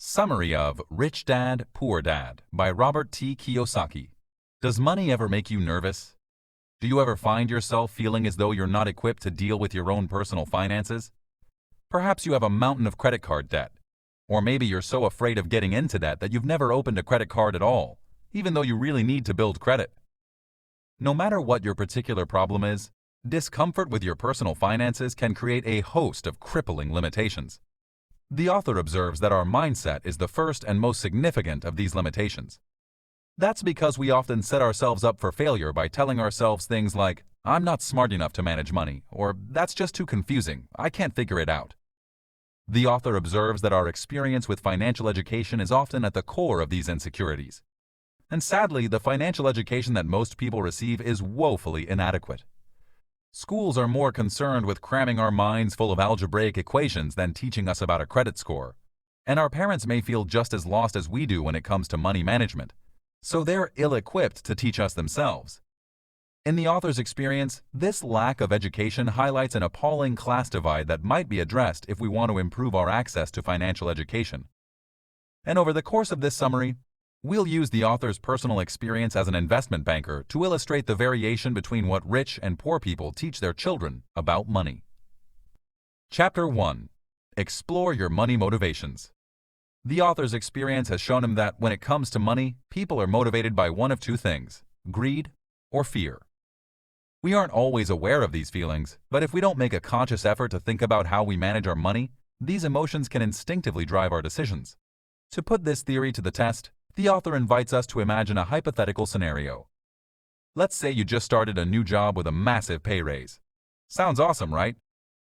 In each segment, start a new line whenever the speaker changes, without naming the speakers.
Summary of Rich Dad, Poor Dad by Robert T. Kiyosaki. Does money ever make you nervous? Do you ever find yourself feeling as though you're not equipped to deal with your own personal finances? Perhaps you have a mountain of credit card debt. Or maybe you're so afraid of getting into debt that you've never opened a credit card at all, even though you really need to build credit. No matter what your particular problem is, discomfort with your personal finances can create a host of crippling limitations. The author observes that our mindset is the first and most significant of these limitations. That's because we often set ourselves up for failure by telling ourselves things like, "I'm not smart enough to manage money," or "That's just too confusing, I can't figure it out." The author observes that our experience with financial education is often at the core of these insecurities. And sadly, the financial education that most people receive is woefully inadequate. Schools are more concerned with cramming our minds full of algebraic equations than teaching us about a credit score. And our parents may feel just as lost as we do when it comes to money management, so they're ill-equipped to teach us themselves. In the author's experience, this lack of education highlights an appalling class divide that might be addressed if we want to improve our access to financial education. And over the course of this summary, we'll use the author's personal experience as an investment banker to illustrate the variation between what rich and poor people teach their children about money. Chapter 1. Explore your money motivations. The author's experience has shown him that when it comes to money, people are motivated by one of two things: greed or fear. We aren't always aware of these feelings, but if we don't make a conscious effort to think about how we manage our money, these emotions can instinctively drive our decisions. To put this theory to the test, the author invites us to imagine a hypothetical scenario. Let's say you just started a new job with a massive pay raise. Sounds awesome, right?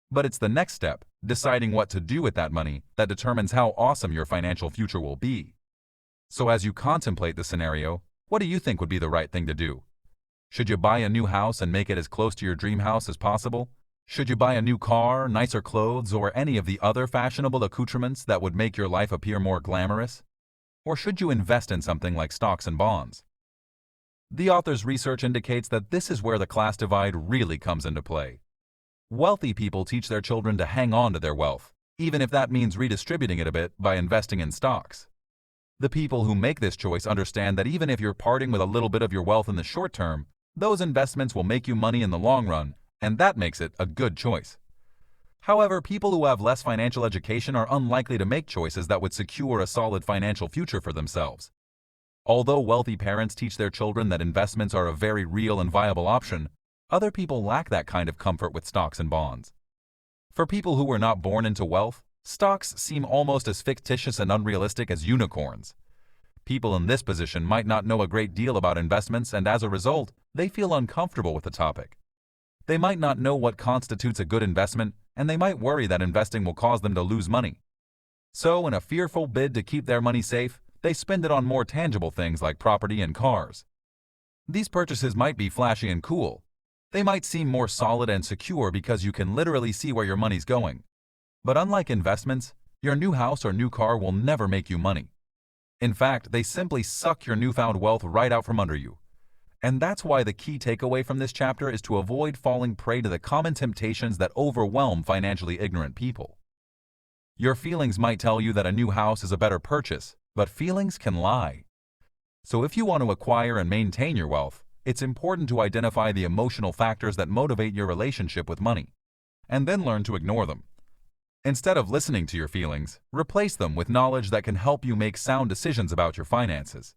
But it's the next step, deciding what to do with that money, that determines how awesome your financial future will be. So as you contemplate the scenario, what do you think would be the right thing to do? Should you buy a new house and make it as close to your dream house as possible? Should you buy a new car, nicer clothes, or any of the other fashionable accoutrements that would make your life appear more glamorous? Or should you invest in something like stocks and bonds? The author's research indicates that this is where the class divide really comes into play. Wealthy people teach their children to hang on to their wealth, even if that means redistributing it a bit by investing in stocks. The people who make this choice understand that even if you're parting with a little bit of your wealth in the short term, those investments will make you money in the long run, and that makes it a good choice. However, people who have less financial education are unlikely to make choices that would secure a solid financial future for themselves. Although wealthy parents teach their children that investments are a very real and viable option, other people lack that kind of comfort with stocks and bonds. For people who were not born into wealth, stocks seem almost as fictitious and unrealistic as unicorns. People in this position might not know a great deal about investments, and as a result, they feel uncomfortable with the topic. They might not know what constitutes a good investment, and they might worry that investing will cause them to lose money. So, in a fearful bid to keep their money safe, they spend it on more tangible things like property and cars. These purchases might be flashy and cool. They might seem more solid and secure because you can literally see where your money's going. But unlike investments, your new house or new car will never make you money. In fact, they simply suck your newfound wealth right out from under you. And that's why the key takeaway from this chapter is to avoid falling prey to the common temptations that overwhelm financially ignorant people. Your feelings might tell you that a new house is a better purchase, but feelings can lie. So if you want to acquire and maintain your wealth, it's important to identify the emotional factors that motivate your relationship with money, and then learn to ignore them. Instead of listening to your feelings, replace them with knowledge that can help you make sound decisions about your finances.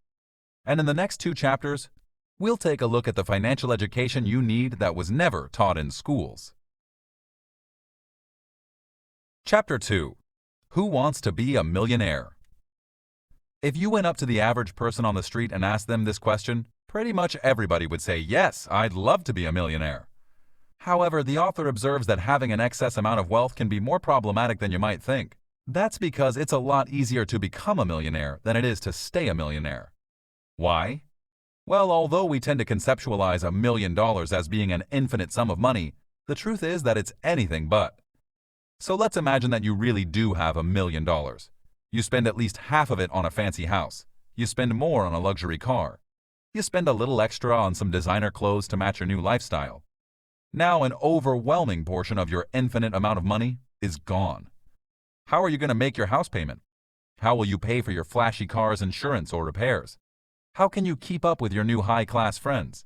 And in the next 2 chapters, we'll take a look at the financial education you need that was never taught in schools. Chapter 2. Who Wants to Be a Millionaire? If you went up to the average person on the street and asked them this question, pretty much everybody would say, "Yes, I'd love to be a millionaire." However, the author observes that having an excess amount of wealth can be more problematic than you might think. That's because it's a lot easier to become a millionaire than it is to stay a millionaire. Why? Well, although we tend to conceptualize $1 million as being an infinite sum of money, the truth is that it's anything but. So let's imagine that you really do have $1 million. You spend at least half of it on a fancy house. You spend more on a luxury car. You spend a little extra on some designer clothes to match your new lifestyle. Now an overwhelming portion of your infinite amount of money is gone. How are you going to make your house payment? How will you pay for your flashy car's insurance or repairs? How can you keep up with your new high-class friends?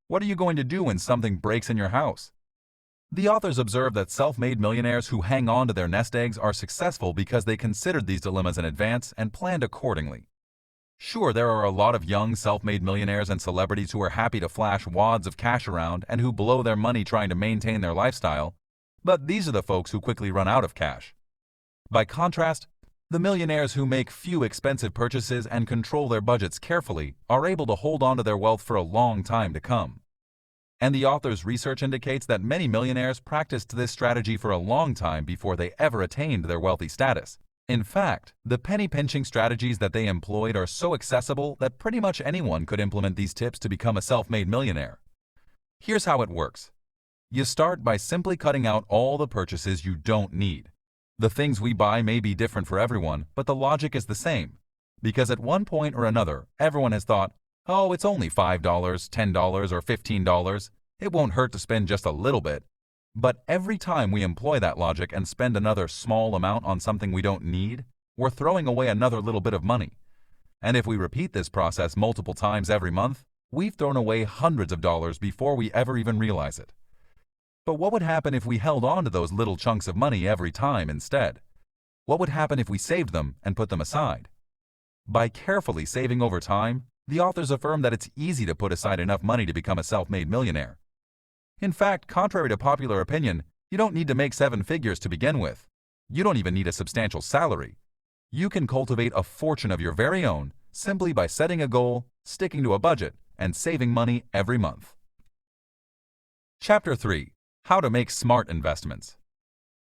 What are you going to do when something breaks in your house? The authors observe that self-made millionaires who hang on to their nest eggs are successful because they considered these dilemmas in advance and planned accordingly. Sure, there are a lot of young self-made millionaires and celebrities who are happy to flash wads of cash around and who blow their money trying to maintain their lifestyle, but these are the folks who quickly run out of cash. By contrast, the millionaires who make few expensive purchases and control their budgets carefully are able to hold on to their wealth for a long time to come. And the author's research indicates that many millionaires practiced this strategy for a long time before they ever attained their wealthy status. In fact, the penny-pinching strategies that they employed are so accessible that pretty much anyone could implement these tips to become a self-made millionaire. Here's how it works. You start by simply cutting out all the purchases you don't need. The things we buy may be different for everyone, but the logic is the same. Because at one point or another, everyone has thought, oh, it's only $5, $10, or $15. It won't hurt to spend just a little bit. But every time we employ that logic and spend another small amount on something we don't need, we're throwing away another little bit of money. And if we repeat this process multiple times every month, we've thrown away hundreds of dollars before we ever even realize it. But what would happen if we held on to those little chunks of money every time instead? What would happen if we saved them and put them aside? By carefully saving over time, the authors affirm that it's easy to put aside enough money to become a self-made millionaire. In fact, contrary to popular opinion, you don't need to make 7 figures to begin with. You don't even need a substantial salary. You can cultivate a fortune of your very own simply by setting a goal, sticking to a budget, and saving money every month. Chapter 3. How to make smart investments.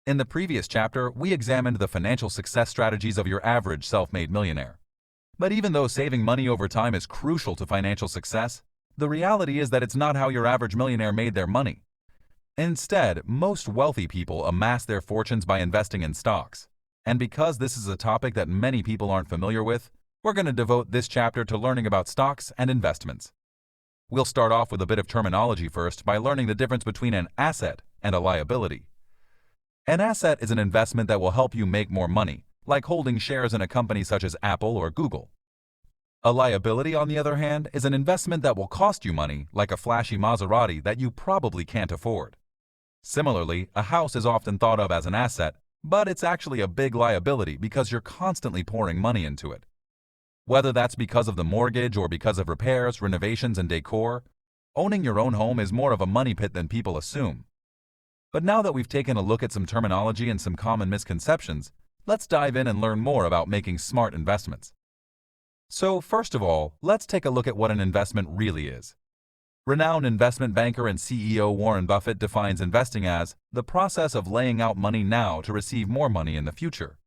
In the previous chapter, we examined the financial success strategies of your average self-made millionaire. But even though saving money over time is crucial to financial success, the reality is that it's not how your average millionaire made their money. Instead, most wealthy people amass their fortunes by investing in stocks. And because this is a topic that many people aren't familiar with, we're going to devote this chapter to learning about stocks and investments. We'll start off with a bit of terminology first by learning the difference between an asset and a liability. An asset is an investment that will help you make more money, like holding shares in a company such as Apple or Google. A liability, on the other hand, is an investment that will cost you money, like a flashy Maserati that you probably can't afford. Similarly, a house is often thought of as an asset, but it's actually a big liability because you're constantly pouring money into it. Whether that's because of the mortgage or because of repairs, renovations, and decor, owning your own home is more of a money pit than people assume. But now that we've taken a look at some terminology and some common misconceptions, let's dive in and learn more about making smart investments. So first of all, let's take a look at what an investment really is. Renowned investment banker and CEO Warren Buffett defines investing as the process of laying out money now to receive more money in the future.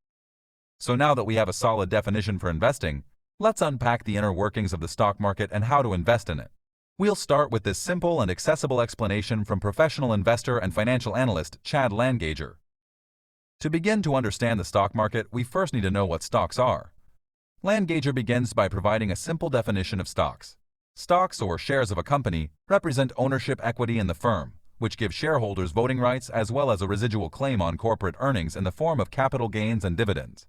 So now that we have a solid definition for investing, let's unpack the inner workings of the stock market and how to invest in it. We'll start with this simple and accessible explanation from professional investor and financial analyst Chad Langager. To begin to understand the stock market, we first need to know what stocks are. Langager begins by providing a simple definition of stocks. Stocks, or shares of a company, represent ownership equity in the firm, which gives shareholders voting rights as well as a residual claim on corporate earnings in the form of capital gains and dividends.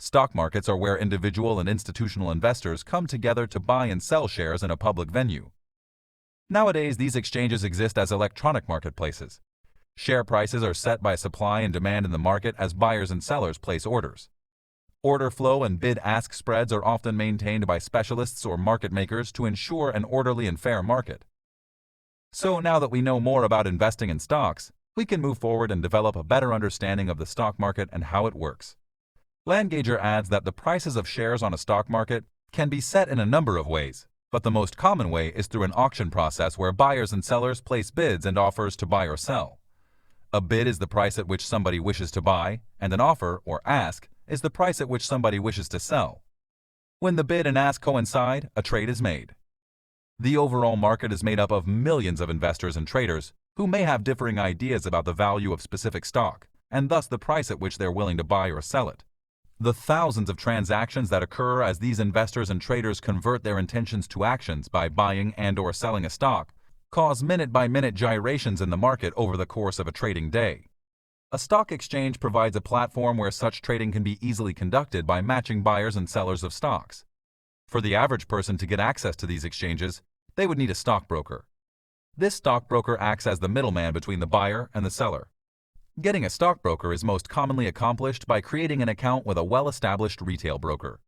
Stock markets are where individual and institutional investors come together to buy and sell shares in a public venue. Nowadays, these exchanges exist as electronic marketplaces. Share prices are set by supply and demand in the market as buyers and sellers place orders. Order flow and bid-ask spreads are often maintained by specialists or market makers to ensure an orderly and fair market. So now that we know more about investing in stocks, we can move forward and develop a better understanding of the stock market and how it works. Langager adds that the prices of shares on a stock market can be set in a number of ways, but the most common way is through an auction process where buyers and sellers place bids and offers to buy or sell. A bid is the price at which somebody wishes to buy, and an offer, or ask, is the price at which somebody wishes to sell. When the bid and ask coincide, a trade is made. The overall market is made up of millions of investors and traders who may have differing ideas about the value of specific stock, and thus the price at which they're willing to buy or sell it. The thousands of transactions that occur as these investors and traders convert their intentions to actions by buying and/or selling a stock cause minute-by-minute gyrations in the market over the course of a trading day. A stock exchange provides a platform where such trading can be easily conducted by matching buyers and sellers of stocks. For the average person to get access to these exchanges, they would need a stockbroker. This stockbroker acts as the middleman between the buyer and the seller. Getting a stockbroker is most commonly accomplished by creating an account with a well-established retail broker.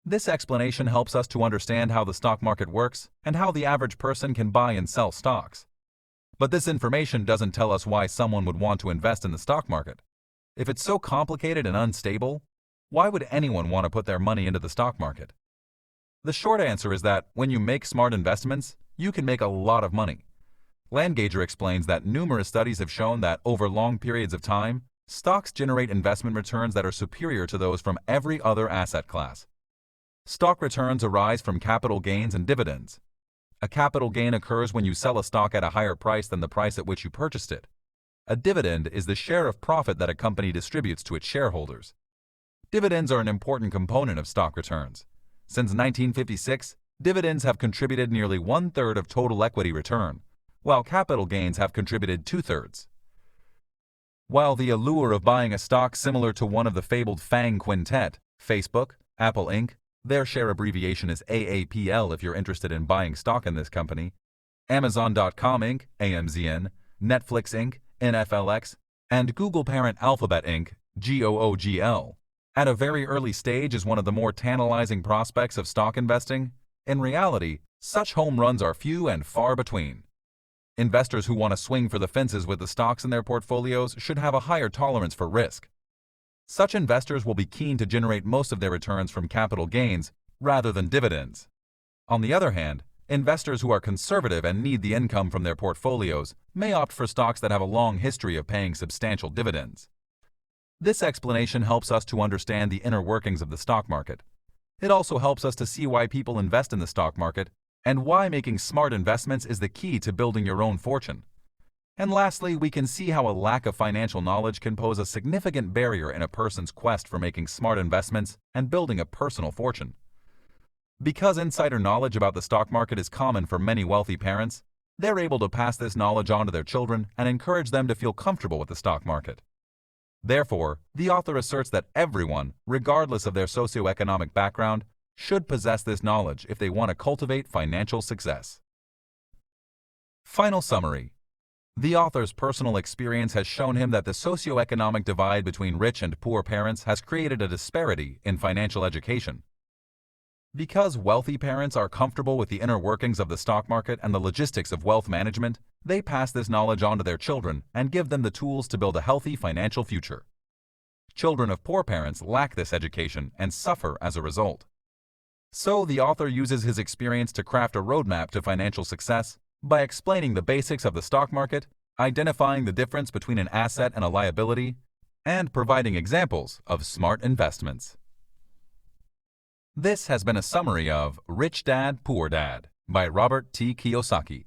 This explanation helps us to understand how the stock market works and how the average person can buy and sell stocks. But this information doesn't tell us why someone would want to invest in the stock market. If it's so complicated and unstable, why would anyone want to put their money into the stock market? The short answer is that when you make smart investments, you can make a lot of money. Landgager explains that numerous studies have shown that over long periods of time, stocks generate investment returns that are superior to those from every other asset class. Stock returns arise from capital gains and dividends. A capital gain occurs when you sell a stock at a higher price than the price at which you purchased it. A dividend is the share of profit that a company distributes to its shareholders. Dividends are an important component of stock returns. Since 1956, dividends have contributed nearly 1/3 of total equity return, while capital gains have contributed 2/3. While the allure of buying a stock similar to one of the fabled FANG quintet, Facebook, Apple Inc., their share abbreviation is AAPL if you're interested in buying stock in this company, Amazon.com Inc., AMZN, Netflix Inc., NFLX, and Google parent Alphabet Inc., GOOGL, at a very early stage is one of the more tantalizing prospects of stock investing. In reality, such home runs are few and far between. Investors who want to swing for the fences with the stocks in their portfolios should have a higher tolerance for risk. Such investors will be keen to generate most of their returns from capital gains rather than dividends. On the other hand, investors who are conservative and need the income from their portfolios may opt for stocks that have a long history of paying substantial dividends. This explanation helps us to understand the inner workings of the stock market. It also helps us to see why people invest in the stock market and why making smart investments is the key to building your own fortune. And lastly, we can see how a lack of financial knowledge can pose a significant barrier in a person's quest for making smart investments and building a personal fortune. Because insider knowledge about the stock market is common for many wealthy parents, they're able to pass this knowledge on to their children and encourage them to feel comfortable with the stock market. Therefore, the author asserts that everyone, regardless of their socioeconomic background, should possess this knowledge if they want to cultivate financial success. Final summary. The author's personal experience has shown him that the socioeconomic divide between rich and poor parents has created a disparity in financial education. Because wealthy parents are comfortable with the inner workings of the stock market and the logistics of wealth management, they pass this knowledge on to their children and give them the tools to build a healthy financial future. Children of poor parents lack this education and suffer as a result. So the author uses his experience to craft a roadmap to financial success by explaining the basics of the stock market, identifying the difference between an asset and a liability, and providing examples of smart investments. This has been a summary of Rich Dad, Poor Dad by Robert T. Kiyosaki.